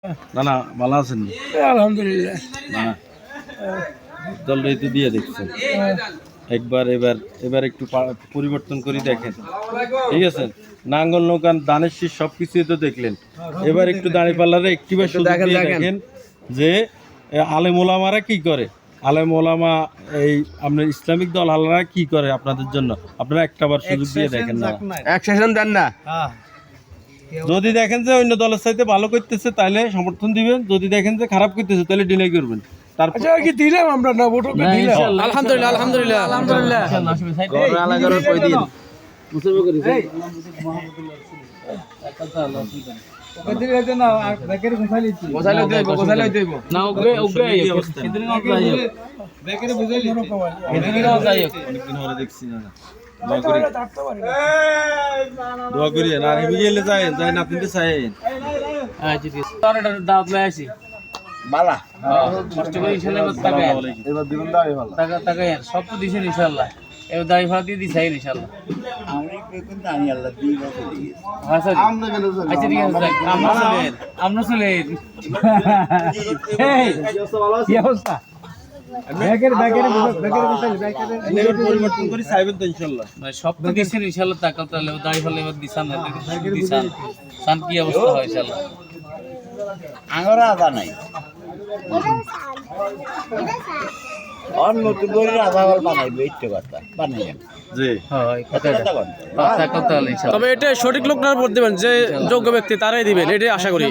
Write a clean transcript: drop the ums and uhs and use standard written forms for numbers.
না না ভালো আছেন? আলহামদুলিল্লাহ। না দলটাই তো দিয়ে দেখছেন একবার, এবার একটু পরিবর্তন করে দেখেন, ঠিক আছে? নাঙ্গল নৌকান দানের শীষ সবকিছুই তো দেখলেন, এবার একটু দাঁড়িয়ে পাল্লারে একটিবার শুধু দিয়ে দেখেন যে আলেম ওলামারা কি করে, আলেম ওলামা এই আপনার ইসলামিক দল হালারা কি করে আপনাদের জন্য, আপনারা একটাবার সুযোগ দিয়ে দেখেন না। এক সেশন দেন না। যদি দেখেন যে অন্য দলের সাথে ভালো করতেছে তাহলে সমর্থন দিবেন, যদি দেখেন যে খারাপ করতেছে তাহলে ডিনাই করবেন। তারপর আচ্ছা কি দিলাম আমরা না ভোট দিলাম। আলহামদুলিল্লাহ আলহামদুলিল্লাহ আলহামদুলিল্লাহ দোয়া করি না আমি গেলে যাই যাই না আপনি চাই দাওয়াত লয়ে আসি বালা কষ্ট করে ইনশাআল্লাহ এবার দিবেন দাঁড়িয়ে ভালো টাকা সব তো দিছেন ইনশাআল্লাহ, এবার দাড়ি ফাড়া দিয়ে দিছাই ইনশাআল্লাহ। আচ্ছা ঠিক আছে, আমরা চলে কি অবস্থা? পরিবর্তন করে চাইবেন তো ইনশাল্লাহ। সব তো দিচ্ছেন ইনশাল্লাহ, টাকা তাহলে দাড়ি ফাড়লে এবার দিছান দিছান সান কি অবস্থা হয় ইনশাল্লাহ। আঙরা আদা নাই আর নতুন করে আদা বল বানাইবে ইচ্ছে কথা বানাইবেন জি হয় কথা তবে এটা সঠিক লোকটার ভোট দিবেন, যে যোগ্য ব্যক্তি তারাই দিবেন, এটাই আশা করি।